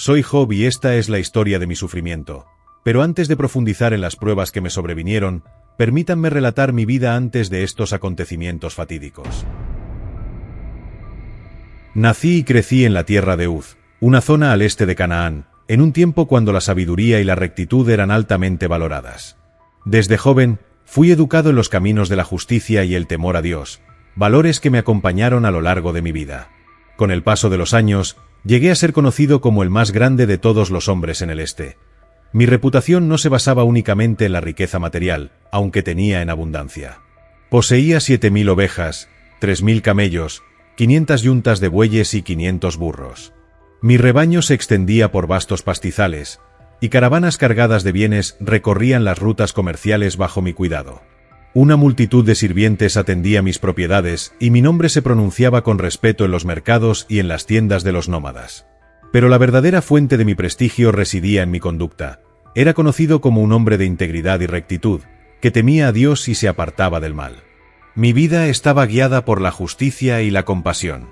Soy Job y esta es la historia de mi sufrimiento. Pero antes de profundizar en las pruebas que me sobrevinieron, permítanme relatar mi vida antes de estos acontecimientos fatídicos. Nací y crecí en la tierra de Uz, una zona al este de Canaán, en un tiempo cuando la sabiduría y la rectitud eran altamente valoradas. Desde joven, fui educado en los caminos de la justicia y el temor a Dios, valores que me acompañaron a lo largo de mi vida. Con el paso de los años, llegué a ser conocido como el más grande de todos los hombres en el este. Mi reputación no se basaba únicamente en la riqueza material, aunque tenía en abundancia. Poseía 7.000 ovejas, 3.000 camellos, 500 yuntas de bueyes y 500 burros. Mi rebaño se extendía por vastos pastizales, y caravanas cargadas de bienes recorrían las rutas comerciales bajo mi cuidado. Una multitud de sirvientes atendía mis propiedades y mi nombre se pronunciaba con respeto en los mercados y en las tiendas de los nómadas. Pero la verdadera fuente de mi prestigio residía en mi conducta. Era conocido como un hombre de integridad y rectitud, que temía a Dios y se apartaba del mal. Mi vida estaba guiada por la justicia y la compasión.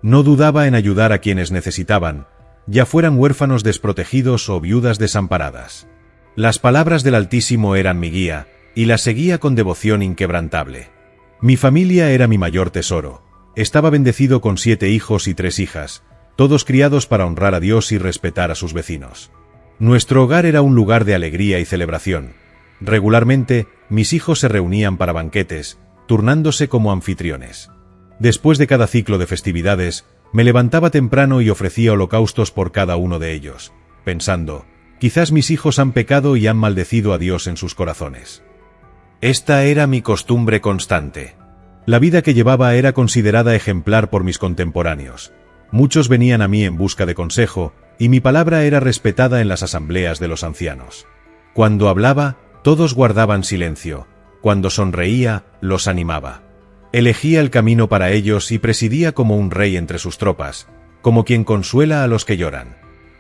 No dudaba en ayudar a quienes necesitaban, ya fueran huérfanos desprotegidos o viudas desamparadas. Las palabras del Altísimo eran mi guía, y la seguía con devoción inquebrantable. Mi familia era mi mayor tesoro. Estaba bendecido con 7 hijos y 3 hijas, todos criados para honrar a Dios y respetar a sus vecinos. Nuestro hogar era un lugar de alegría y celebración. Regularmente, mis hijos se reunían para banquetes, turnándose como anfitriones. Después de cada ciclo de festividades, me levantaba temprano y ofrecía holocaustos por cada uno de ellos, pensando, quizás mis hijos han pecado y han maldecido a Dios en sus corazones. Esta era mi costumbre constante. La vida que llevaba era considerada ejemplar por mis contemporáneos. Muchos venían a mí en busca de consejo, y mi palabra era respetada en las asambleas de los ancianos. Cuando hablaba, todos guardaban silencio. Cuando sonreía, los animaba. Elegía el camino para ellos y presidía como un rey entre sus tropas, como quien consuela a los que lloran.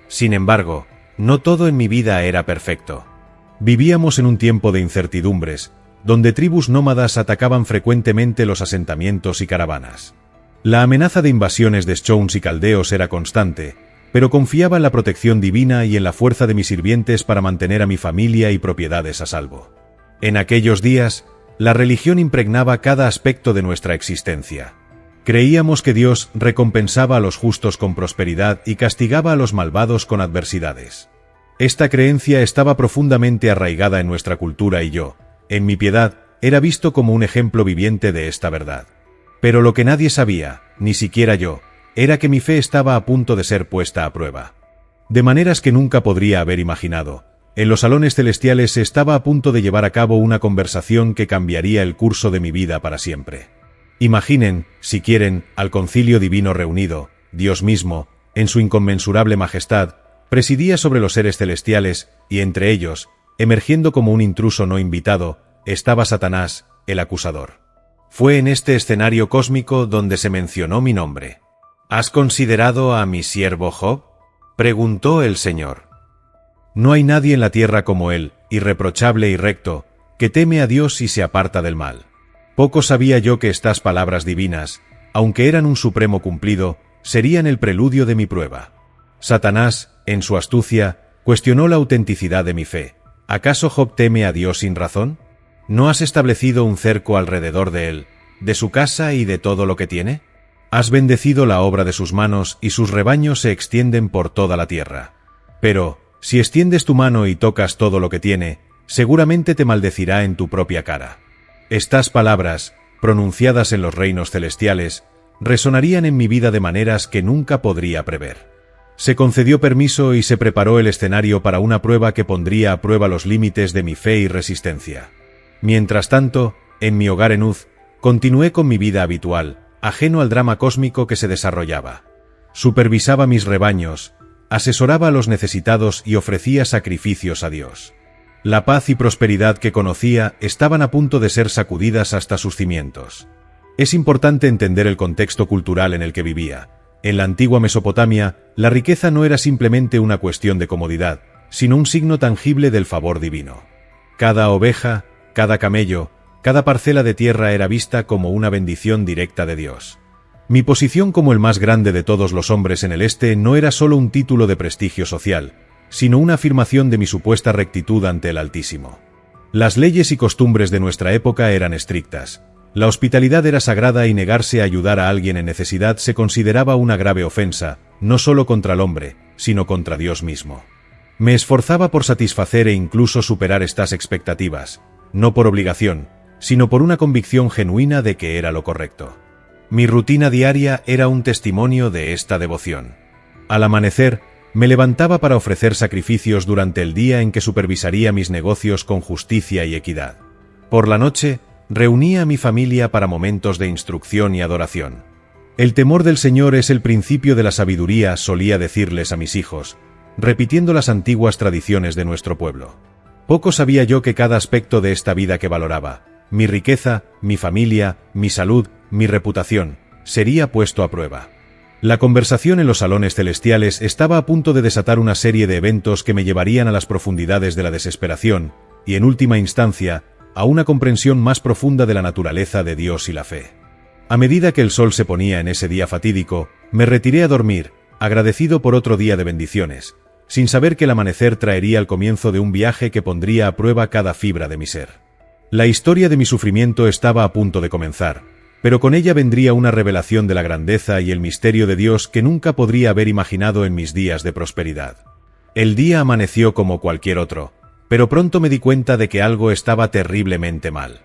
Sin embargo, no todo en mi vida era perfecto. Vivíamos en un tiempo de incertidumbres, donde tribus nómadas atacaban frecuentemente los asentamientos y caravanas. La amenaza de invasiones de Chouns y caldeos era constante, pero confiaba en la protección divina y en la fuerza de mis sirvientes para mantener a mi familia y propiedades a salvo. En aquellos días, la religión impregnaba cada aspecto de nuestra existencia. Creíamos que Dios recompensaba a los justos con prosperidad y castigaba a los malvados con adversidades. Esta creencia estaba profundamente arraigada en nuestra cultura y yo, en mi piedad, era visto como un ejemplo viviente de esta verdad. Pero lo que nadie sabía, ni siquiera yo, era que mi fe estaba a punto de ser puesta a prueba. De maneras que nunca podría haber imaginado. En los salones celestiales se estaba a punto de llevar a cabo una conversación que cambiaría el curso de mi vida para siempre. Imaginen, si quieren, al concilio divino reunido, Dios mismo, en su inconmensurable majestad, presidía sobre los seres celestiales, y entre ellos, emergiendo como un intruso no invitado, estaba Satanás, el acusador. Fue en este escenario cósmico donde se mencionó mi nombre. ¿Has considerado a mi siervo Job?, preguntó el Señor. No hay nadie en la tierra como él, irreprochable y recto, que teme a Dios y se aparta del mal. Poco sabía yo que estas palabras divinas, aunque eran un supremo cumplido, serían el preludio de mi prueba. Satanás, en su astucia, cuestionó la autenticidad de mi fe. ¿Acaso Job teme a Dios sin razón? ¿No has establecido un cerco alrededor de él, de su casa y de todo lo que tiene? Has bendecido la obra de sus manos y sus rebaños se extienden por toda la tierra. Pero, si extiendes tu mano y tocas todo lo que tiene, seguramente te maldecirá en tu propia cara. Estas palabras, pronunciadas en los reinos celestiales, resonarían en mi vida de maneras que nunca podría prever. Se concedió permiso y se preparó el escenario para una prueba que pondría a prueba los límites de mi fe y resistencia. Mientras tanto, en mi hogar en Uz, continué con mi vida habitual, ajeno al drama cósmico que se desarrollaba. Supervisaba mis rebaños, asesoraba a los necesitados y ofrecía sacrificios a Dios. La paz y prosperidad que conocía estaban a punto de ser sacudidas hasta sus cimientos. Es importante entender el contexto cultural en el que vivía. En la antigua Mesopotamia, la riqueza no era simplemente una cuestión de comodidad, sino un signo tangible del favor divino. Cada oveja, cada camello, cada parcela de tierra era vista como una bendición directa de Dios. Mi posición como el más grande de todos los hombres en el Este no era solo un título de prestigio social, sino una afirmación de mi supuesta rectitud ante el Altísimo. Las leyes y costumbres de nuestra época eran estrictas. La hospitalidad era sagrada y negarse a ayudar a alguien en necesidad se consideraba una grave ofensa, no solo contra el hombre, sino contra Dios mismo. Me esforzaba por satisfacer e incluso superar estas expectativas, no por obligación, sino por una convicción genuina de que era lo correcto. Mi rutina diaria era un testimonio de esta devoción. Al amanecer, me levantaba para ofrecer sacrificios durante el día en que supervisaría mis negocios con justicia y equidad. Por la noche, reunía a mi familia para momentos de instrucción y adoración. El temor del Señor es el principio de la sabiduría, solía decirles a mis hijos, repitiendo las antiguas tradiciones de nuestro pueblo. Poco sabía yo que cada aspecto de esta vida que valoraba, mi riqueza, mi familia, mi salud, mi reputación, sería puesto a prueba. La conversación en los salones celestiales estaba a punto de desatar una serie de eventos que me llevarían a las profundidades de la desesperación, y en última instancia, a una comprensión más profunda de la naturaleza de Dios y la fe. A medida que el sol se ponía en ese día fatídico, me retiré a dormir, agradecido por otro día de bendiciones, sin saber que el amanecer traería el comienzo de un viaje que pondría a prueba cada fibra de mi ser. La historia de mi sufrimiento estaba a punto de comenzar, pero con ella vendría una revelación de la grandeza y el misterio de Dios que nunca podría haber imaginado en mis días de prosperidad. El día amaneció como cualquier otro, pero pronto me di cuenta de que algo estaba terriblemente mal.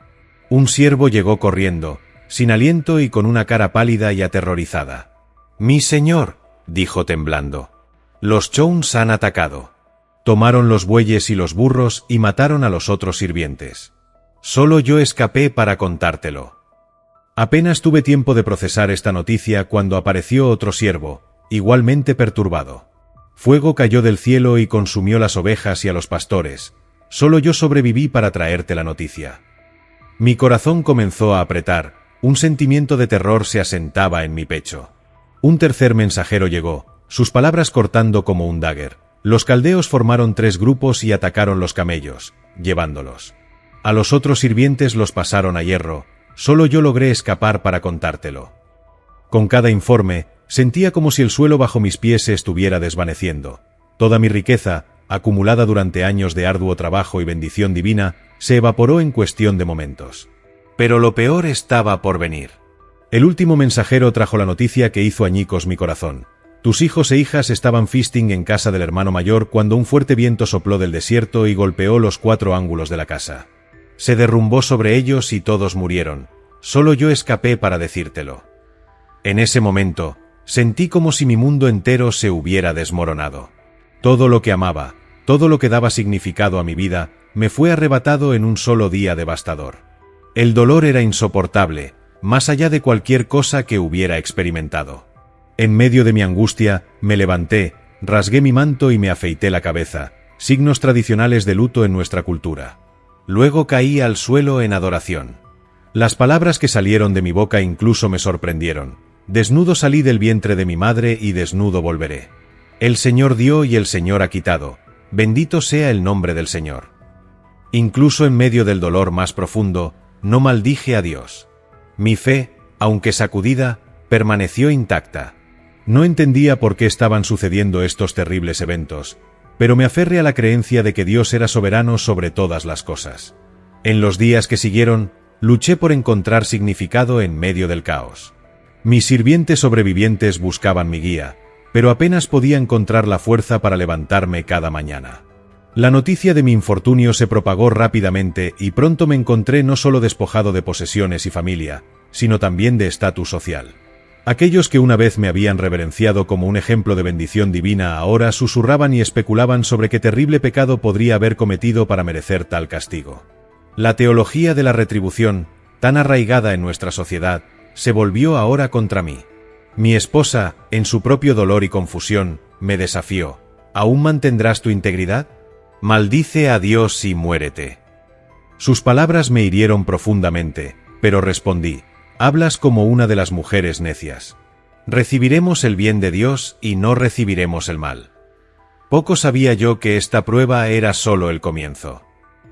Un siervo llegó corriendo, sin aliento y con una cara pálida y aterrorizada. «Mi señor», dijo temblando, «los Chouns han atacado. Tomaron los bueyes y los burros y mataron a los otros sirvientes. Solo yo escapé para contártelo». Apenas tuve tiempo de procesar esta noticia cuando apareció otro siervo, igualmente perturbado. Fuego cayó del cielo y consumió las ovejas y a los pastores. Solo yo sobreviví para traerte la noticia. Mi corazón comenzó a apretar, un sentimiento de terror se asentaba en mi pecho. Un tercer mensajero llegó, sus palabras cortando como un dagger. Los caldeos formaron 3 grupos y atacaron los camellos, llevándolos. A los otros sirvientes los pasaron a hierro. Solo yo logré escapar para contártelo. Con cada informe, sentía como si el suelo bajo mis pies se estuviera desvaneciendo. Toda mi riqueza, acumulada durante años de arduo trabajo y bendición divina, se evaporó en cuestión de momentos. Pero lo peor estaba por venir. El último mensajero trajo la noticia que hizo añicos mi corazón. Tus hijos e hijas estaban feasting en casa del hermano mayor cuando un fuerte viento sopló del desierto y golpeó los 4 ángulos de la casa. Se derrumbó sobre ellos y todos murieron. Solo yo escapé para decírtelo. En ese momento, sentí como si mi mundo entero se hubiera desmoronado. Todo lo que amaba, todo lo que daba significado a mi vida, me fue arrebatado en un solo día devastador. El dolor era insoportable, más allá de cualquier cosa que hubiera experimentado. En medio de mi angustia, me levanté, rasgué mi manto y me afeité la cabeza, signos tradicionales de luto en nuestra cultura. Luego caí al suelo en adoración. Las palabras que salieron de mi boca incluso me sorprendieron. Desnudo salí del vientre de mi madre y desnudo volveré. El Señor dio y el Señor ha quitado. Bendito sea el nombre del Señor. Incluso en medio del dolor más profundo, no maldije a Dios. Mi fe, aunque sacudida, permaneció intacta. No entendía por qué estaban sucediendo estos terribles eventos, pero me aferré a la creencia de que Dios era soberano sobre todas las cosas. En los días que siguieron, luché por encontrar significado en medio del caos. Mis sirvientes sobrevivientes buscaban mi guía, pero apenas podía encontrar la fuerza para levantarme cada mañana. La noticia de mi infortunio se propagó rápidamente y pronto me encontré no solo despojado de posesiones y familia, sino también de estatus social. Aquellos que una vez me habían reverenciado como un ejemplo de bendición divina ahora susurraban y especulaban sobre qué terrible pecado podría haber cometido para merecer tal castigo. La teología de la retribución, tan arraigada en nuestra sociedad, se volvió ahora contra mí. Mi esposa, en su propio dolor y confusión, me desafió. ¿Aún mantendrás tu integridad? Maldice a Dios y muérete. Sus palabras me hirieron profundamente, pero respondí. Hablas como una de las mujeres necias. Recibiremos el bien de Dios y no recibiremos el mal. Poco sabía yo que esta prueba era solo el comienzo.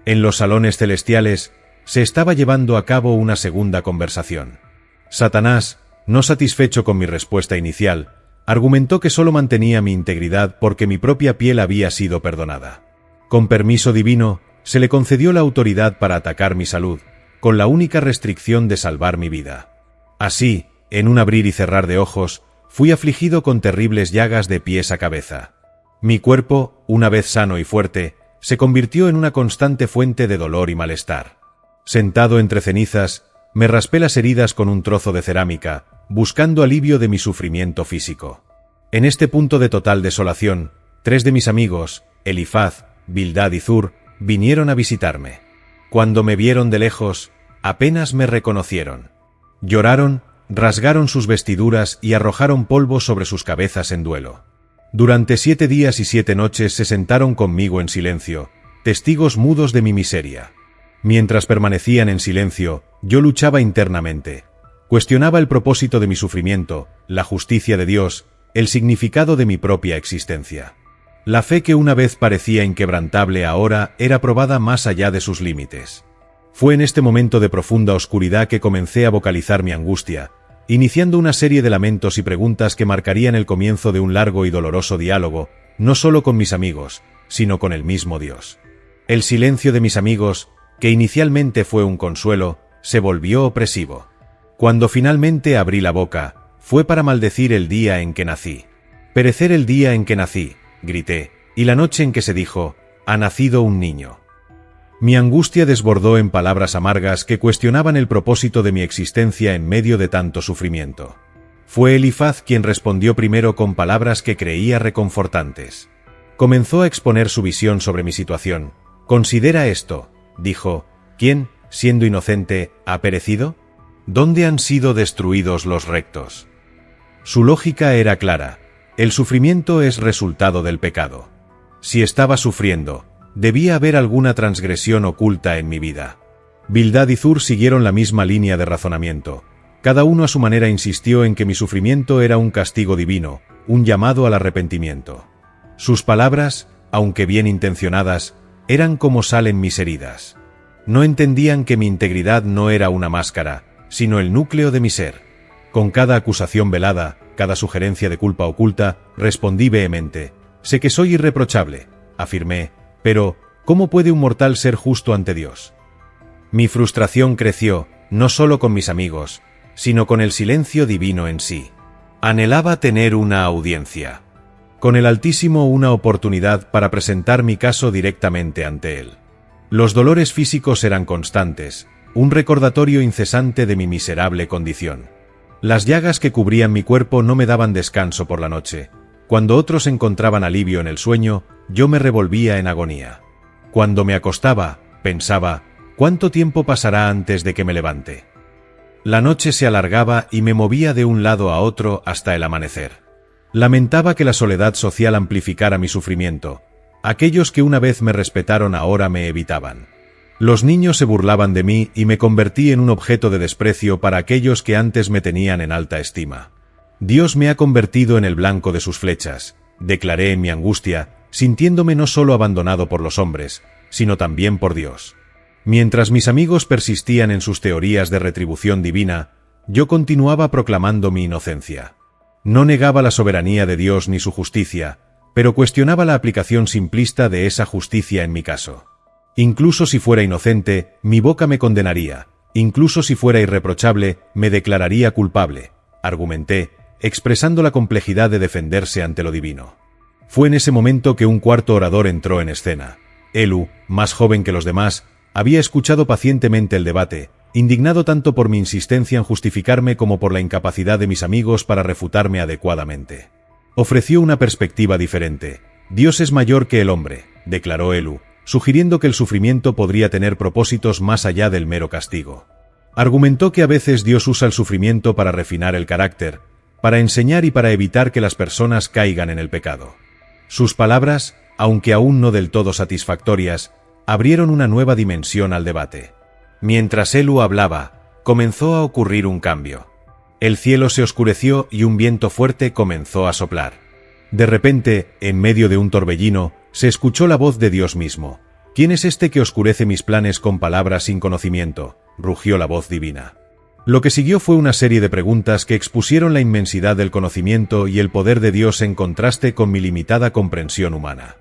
En los salones celestiales se estaba llevando a cabo una segunda conversación. Satanás, No satisfecho con mi respuesta inicial, argumentó que solo mantenía mi integridad porque mi propia piel había sido perdonada. Con permiso divino, se le concedió la autoridad para atacar mi salud, con la única restricción de salvar mi vida. Así, en un abrir y cerrar de ojos, fui afligido con terribles llagas de pies a cabeza. Mi cuerpo, una vez sano y fuerte, se convirtió en una constante fuente de dolor y malestar. Sentado entre cenizas, me raspé las heridas con un trozo de cerámica, buscando alivio de mi sufrimiento físico. En este punto de total desolación, 3 de mis amigos, Elifaz, Bildad y Zur, vinieron a visitarme. Cuando me vieron de lejos, apenas me reconocieron. Lloraron, rasgaron sus vestiduras y arrojaron polvo sobre sus cabezas en duelo. Durante 7 días y 7 noches se sentaron conmigo en silencio, testigos mudos de mi miseria. Mientras permanecían en silencio, yo luchaba internamente. Cuestionaba el propósito de mi sufrimiento, la justicia de Dios, el significado de mi propia existencia. La fe que una vez parecía inquebrantable ahora era probada más allá de sus límites. Fue en este momento de profunda oscuridad que comencé a vocalizar mi angustia, iniciando una serie de lamentos y preguntas que marcarían el comienzo de un largo y doloroso diálogo, no solo con mis amigos, sino con el mismo Dios. El silencio de mis amigos, que inicialmente fue un consuelo, se volvió opresivo. Cuando finalmente abrí la boca, fue para maldecir el día en que nací. Perecer el día en que nací, grité, y la noche en que se dijo, ha nacido un niño. Mi angustia desbordó en palabras amargas que cuestionaban el propósito de mi existencia en medio de tanto sufrimiento. Fue Elifaz quien respondió primero con palabras que creía reconfortantes. Comenzó a exponer su visión sobre mi situación. «Considera esto», dijo, «¿quién, siendo inocente, ha perecido? ¿Dónde han sido destruidos los rectos?» Su lógica era clara. El sufrimiento es resultado del pecado. Si estaba sufriendo, debía haber alguna transgresión oculta en mi vida. Bildad y Zur siguieron la misma línea de razonamiento. Cada uno a su manera insistió en que mi sufrimiento era un castigo divino, un llamado al arrepentimiento. Sus palabras, aunque bien intencionadas, eran como sal en mis heridas. No entendían que mi integridad no era una máscara, sino el núcleo de mi ser. Con cada acusación velada, cada sugerencia de culpa oculta, respondí vehemente. «Sé que soy irreprochable», afirmé, «pero, ¿cómo puede un mortal ser justo ante Dios?» Mi frustración creció, no solo con mis amigos, sino con el silencio divino en sí. Anhelaba tener una audiencia. Con el Altísimo una oportunidad para presentar mi caso directamente ante Él. Los dolores físicos eran constantes, un recordatorio incesante de mi miserable condición. Las llagas que cubrían mi cuerpo no me daban descanso por la noche. Cuando otros encontraban alivio en el sueño, yo me revolvía en agonía. Cuando me acostaba, pensaba, ¿cuánto tiempo pasará antes de que me levante? La noche se alargaba y me movía de un lado a otro hasta el amanecer. Lamentaba que la soledad social amplificara mi sufrimiento. Aquellos que una vez me respetaron ahora me evitaban. Los niños se burlaban de mí y me convertí en un objeto de desprecio para aquellos que antes me tenían en alta estima. Dios me ha convertido en el blanco de sus flechas, declaré en mi angustia, sintiéndome no solo abandonado por los hombres, sino también por Dios. Mientras mis amigos persistían en sus teorías de retribución divina, yo continuaba proclamando mi inocencia. No negaba la soberanía de Dios ni su justicia, pero cuestionaba la aplicación simplista de esa justicia en mi caso. Incluso si fuera inocente, mi boca me condenaría. Incluso si fuera irreprochable, me declararía culpable, argumenté, expresando la complejidad de defenderse ante lo divino. Fue en ese momento que un cuarto orador entró en escena. Elu, más joven que los demás, había escuchado pacientemente el debate, indignado tanto por mi insistencia en justificarme como por la incapacidad de mis amigos para refutarme adecuadamente. Ofreció una perspectiva diferente. Dios es mayor que el hombre, declaró Elu, sugiriendo que el sufrimiento podría tener propósitos más allá del mero castigo. Argumentó que a veces Dios usa el sufrimiento para refinar el carácter, para enseñar y para evitar que las personas caigan en el pecado. Sus palabras, aunque aún no del todo satisfactorias, abrieron una nueva dimensión al debate. Mientras Elu hablaba, comenzó a ocurrir un cambio. El cielo se oscureció y un viento fuerte comenzó a soplar. De repente, en medio de un torbellino, se escuchó la voz de Dios mismo. «¿Quién es este que oscurece mis planes con palabras sin conocimiento?», rugió la voz divina. Lo que siguió fue una serie de preguntas que expusieron la inmensidad del conocimiento y el poder de Dios en contraste con mi limitada comprensión humana.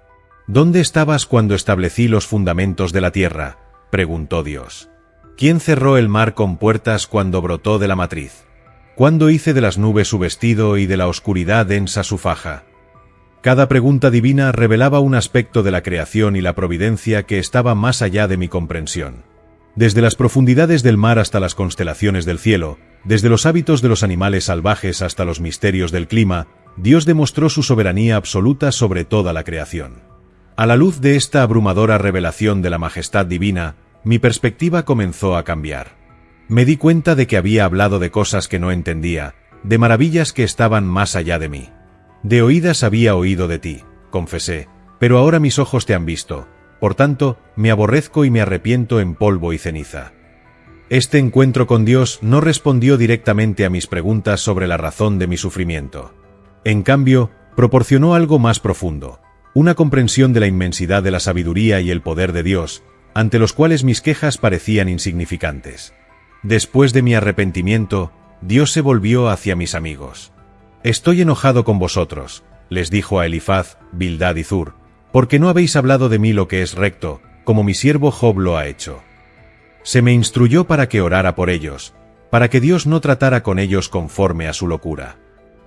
¿Dónde estabas cuando establecí los fundamentos de la tierra?, preguntó Dios. ¿Quién cerró el mar con puertas cuando brotó de la matriz? ¿Cuándo hice de las nubes su vestido y de la oscuridad densa su faja? Cada pregunta divina revelaba un aspecto de la creación y la providencia que estaba más allá de mi comprensión. Desde las profundidades del mar hasta las constelaciones del cielo, desde los hábitos de los animales salvajes hasta los misterios del clima, Dios demostró su soberanía absoluta sobre toda la creación. A la luz de esta abrumadora revelación de la majestad divina, mi perspectiva comenzó a cambiar. Me di cuenta de que había hablado de cosas que no entendía, de maravillas que estaban más allá de mí. De oídas había oído de ti, confesé, pero ahora mis ojos te han visto. Por tanto, me aborrezco y me arrepiento en polvo y ceniza. Este encuentro con Dios no respondió directamente a mis preguntas sobre la razón de mi sufrimiento. En cambio, proporcionó algo más profundo, una comprensión de la inmensidad de la sabiduría y el poder de Dios, ante los cuales mis quejas parecían insignificantes. Después de mi arrepentimiento, Dios se volvió hacia mis amigos. «Estoy enojado con vosotros», les dijo a Elifaz, Bildad y Zur, «porque no habéis hablado de mí lo que es recto, como mi siervo Job lo ha hecho. Se me instruyó para que orara por ellos, para que Dios no tratara con ellos conforme a su locura.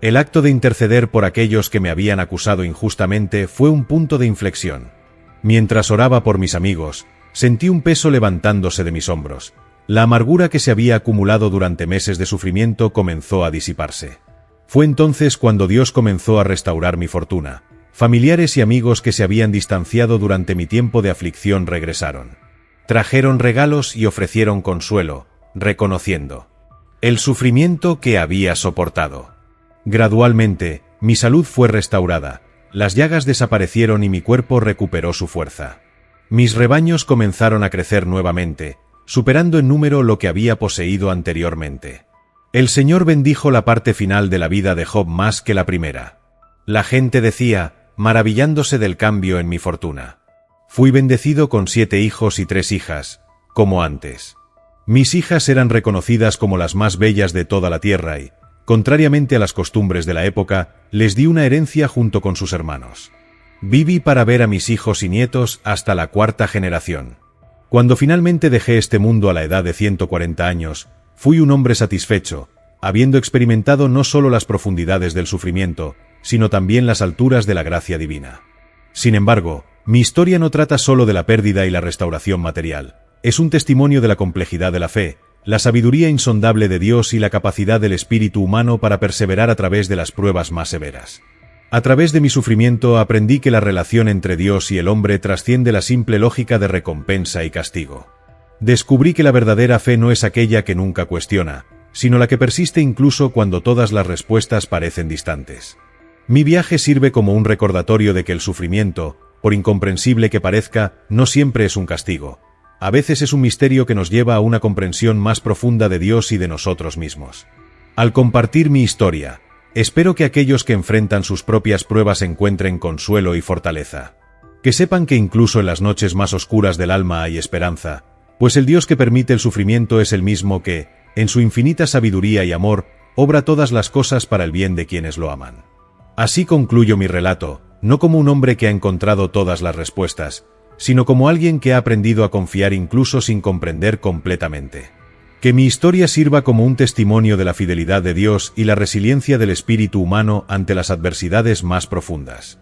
El acto de interceder por aquellos que me habían acusado injustamente fue un punto de inflexión. Mientras oraba por mis amigos, sentí un peso levantándose de mis hombros. La amargura que se había acumulado durante meses de sufrimiento comenzó a disiparse. Fue entonces cuando Dios comenzó a restaurar mi fortuna. Familiares y amigos que se habían distanciado durante mi tiempo de aflicción regresaron. Trajeron regalos y ofrecieron consuelo, reconociendo el sufrimiento que había soportado. Gradualmente, mi salud fue restaurada, las llagas desaparecieron y mi cuerpo recuperó su fuerza. Mis rebaños comenzaron a crecer nuevamente, superando en número lo que había poseído anteriormente. El Señor bendijo la parte final de la vida de Job más que la primera. La gente decía, maravillándose del cambio en mi fortuna: «Fui bendecido con 7 hijos y 3 hijas, como antes». Mis hijas eran reconocidas como las más bellas de toda la tierra y, contrariamente a las costumbres de la época, les di una herencia junto con sus hermanos. Viví para ver a mis hijos y nietos hasta la 4ª generación. Cuando finalmente dejé este mundo a la edad de 140 años, fui un hombre satisfecho, habiendo experimentado no solo las profundidades del sufrimiento, sino también las alturas de la gracia divina. Sin embargo, mi historia no trata solo de la pérdida y la restauración material. Es un testimonio de la complejidad de la fe, la sabiduría insondable de Dios y la capacidad del espíritu humano para perseverar a través de las pruebas más severas. A través de mi sufrimiento aprendí que la relación entre Dios y el hombre trasciende la simple lógica de recompensa y castigo. Descubrí que la verdadera fe no es aquella que nunca cuestiona, sino la que persiste incluso cuando todas las respuestas parecen distantes. Mi viaje sirve como un recordatorio de que el sufrimiento, por incomprensible que parezca, no siempre es un castigo. A veces es un misterio que nos lleva a una comprensión más profunda de Dios y de nosotros mismos. Al compartir mi historia, espero que aquellos que enfrentan sus propias pruebas encuentren consuelo y fortaleza. Que sepan que incluso en las noches más oscuras del alma hay esperanza, pues el Dios que permite el sufrimiento es el mismo que, en su infinita sabiduría y amor, obra todas las cosas para el bien de quienes lo aman. Así concluyo mi relato, no como un hombre que ha encontrado todas las respuestas, sino como alguien que ha aprendido a confiar incluso sin comprender completamente. Que mi historia sirva como un testimonio de la fidelidad de Dios y la resiliencia del espíritu humano ante las adversidades más profundas.